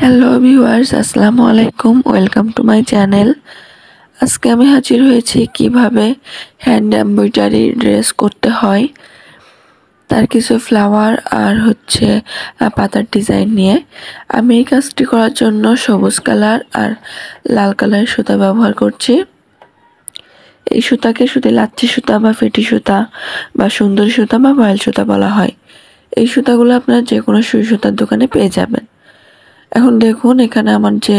Hello viewers, আসসালামু আলাইকুম। Welcome to my channel. আজকে আমি হাজির হয়েছি কিভাবে হ্যান্ড এমব্রয়ডারি ড্রেস করতে হয় তার কিছু ফ্লাওয়ার আর পাতার ডিজাইন নিয়ে। আমি এই কাজটি করার জন্য সবুজ কালার আর লাল কালারের সুতা ব্যবহার করছি। এই সুতাকে শুধু লাচ্ছি সুতা বা ফেটি সুতা বা সুন্দরী সুতা বা ভয়েল সুতা বলা হয়। এই সুতাগুলো আপনারা যে কোনো সুই সুতার দোকানে পেয়ে যাবেন। এখন দেখুন, এখানে আমার যে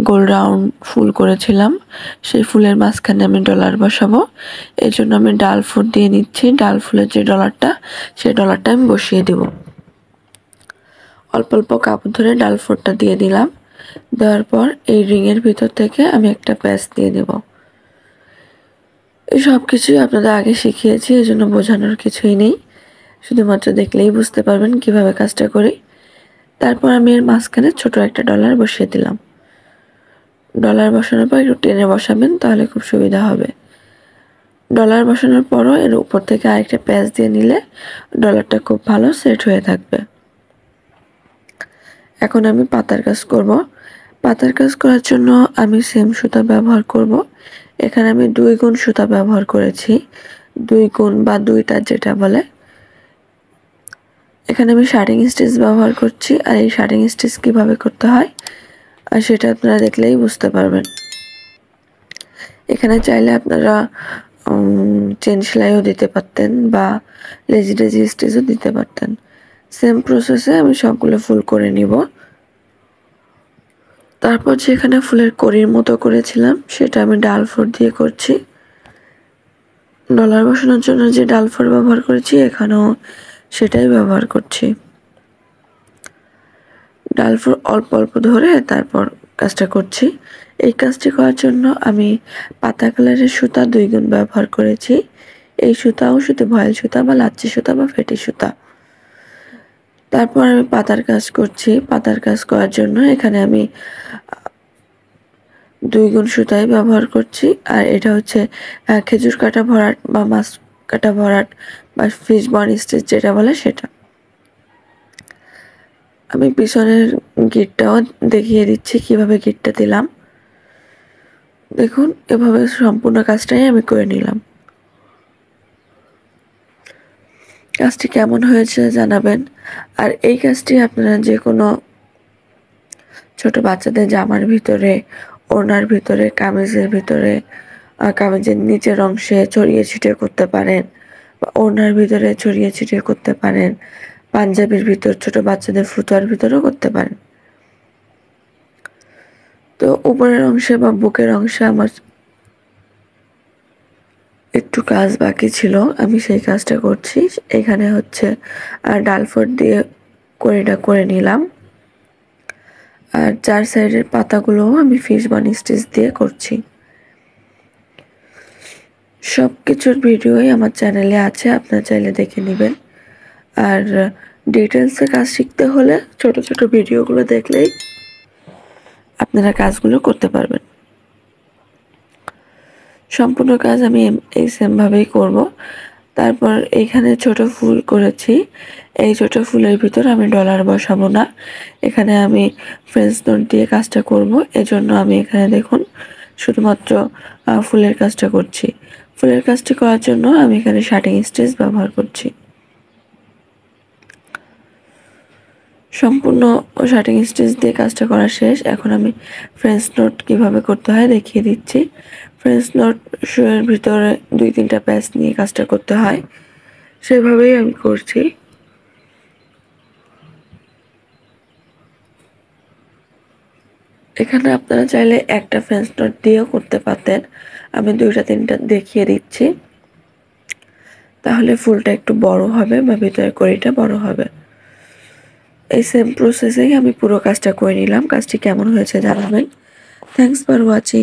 গোল রাউন্ড ফুল করেছিলাম সেই ফুলের মাঝখানে আমি ডলার বসাবো। এই জন্য আমি ডাল ফুল দিয়ে নিচ্ছি। ডাল ফুলের যে ডলারটা, সেই ডলারটা আমি বসিয়ে দেব। অল্প অল্প কাপড় ধরে ডাল ফুলটা দিয়ে দিলাম। দেওয়ার পর এই রিংয়ের ভিতর থেকে আমি একটা প্যাচ দিয়ে দেব। এই সব কিছুই আপনাদের আগে শিখিয়েছি, এই জন্য বোঝানোর কিছুই নেই, শুধুমাত্র দেখলেই বুঝতে পারবেন কিভাবে কাজটা করি। তারপর আমি এর মাঝখানে ছোট একটা ডলার বসিয়ে দিলাম। ডলার বসানোর পর একটু টেনে বসাবেন, তাহলে খুব সুবিধা হবে। ডলার বসানোর পরও এর উপর থেকে আরেকটা প্যাচ দিয়ে নিলে ডলারটা খুব ভালো সেট হয়ে থাকবে। এখন আমি পাতার কাজ করব। পাতার কাজ করার জন্য আমি সেম সুতা ব্যবহার করব। এখানে আমি 2 গুণ সুতা ব্যবহার করেছি, 2 গুণ বা 2 তার যেটা বলে। এখানে আমি শার্টিং স্টিচ ব্যবহার করছি, আর এই শার্টিং স্টিচ কিভাবে করতে হয় আর সেটা আপনারা দেখলেই বুঝতে পারবেন। এখানে চাইলে আপনারা চেন সেলাইও দিতে পারতেন বা লেজি লেজি স্টিচও দিতে পারতেন। সেম প্রসেসে আমি সবগুলো ফুল করে নিব। তারপর যেখানে ফুলের কড়ির মতো করেছিলাম সেটা আমি ডাল ফোর দিয়ে করছি। ডলার বসানোর জন্য যে ডাল ফোর ব্যবহার করেছি এখানেও সেটাই ব্যবহার করছি। ডাল ফোর অল্প অল্প ধরে তারপর কাজটা করছি। এই কাজটি করার জন্য আমি পাতা কালারের সুতা 2 গুণ ব্যবহার করেছি। এই সুতাও শুধু ভয়েল সুতা বা লাচ্ছি সুতা বা ফেটি সুতা। তারপর আমি পাতার কাজ করছি। পাতার কাজ করার জন্য এখানে আমি 2 গুণ সুতাই ব্যবহার করছি, আর এটা হচ্ছে খেজুর কাটা ভরাট বা মাছ কাটা ভরাট বা ফিশ বন স্টিচ যেটা বলে সেটা। আমি পিছনের গিটটাও দেখিয়ে দিচ্ছি কিভাবে গিটটা দিলাম। দেখুন, এভাবে সম্পূর্ণ কাজটাই আমি করে নিলাম। কাজটি কেমন হয়েছে জানাবেন। আর এই কাজটি আপনারা যে কোনো ছোট বাচ্চাদের জামার ভিতরে, ওড়নার ভিতরে, কামিজের ভিতরে, কামিজের নিচের অংশে ছড়িয়ে ছিটিয়ে করতে পারেন, বা ওড়নার ভিতরে ছড়িয়ে ছিটিয়ে করতে পারেন, পাঞ্জাবির ভিতর, ছোট বাচ্চাদের ফুতুয়ার ভিতরেও করতে পারেন। তো উপরের অংশে বা বুকের অংশে আমার একটু কাজ বাকি ছিল, আমি সেই কাজটা করছি। এখানে ডাল ফোর দিয়ে কড়িটা করে নিলাম, আর 4 সাইডের পাতাগুলোও আমি ফিশ বন স্টিচ দিয়ে করছি। সব কিছুর ভিডিওই আমার চ্যানেলে আছে, আপনারা চাইলে দেখে নেবেন। আর ডিটেলসে কাজ শিখতে হলে ছোট ছোট ভিডিওগুলো দেখলেই আপনারা কাজগুলো করতে পারবেন। সম্পূর্ণ কাজ আমি এই সেমভাবেই করব। তারপর এইখানে ছোট ফুল করেছি, এই ছোট ফুলের ভিতর আমি ডলার বসাবো না, এখানে আমি ফ্রেঞ্চ নোট দিয়ে কাজটা করব। এজন্য আমি এখানে দেখুন শুধুমাত্র ফুলের কাজটা করছি। ফুলের কাজটি করার জন্য আমি এখানে শার্টিং স্টিচ ব্যবহার করছি। সম্পূর্ণ শার্টিং স্টিচ দিয়ে কাজটা করা শেষ। এখন আমি ফ্রেঞ্চ নোট কিভাবে করতে হয় দেখিয়ে দিচ্ছি। ফ্রেঞ্চ নোট শুয়ের ভিতরে 2-3টা প্যাচ নিয়ে কাজটা করতে হয়, সেভাবেই আমি করছি। এখানে আপনারা চাইলে একটা ফ্রেঞ্চ নোট দিয়েও করতে পারতেন, আমি 2-3টা দেখিয়ে দিচ্ছি, তাহলে ফুলটা একটু বড় হবে বা ভিতরের কড়িটা বড় হবে। এই সেম প্রসেসেই আমি পুরো কাজটা করে নিলাম। কাজটি কেমন হয়েছে জানাবেন। Thanks for watching.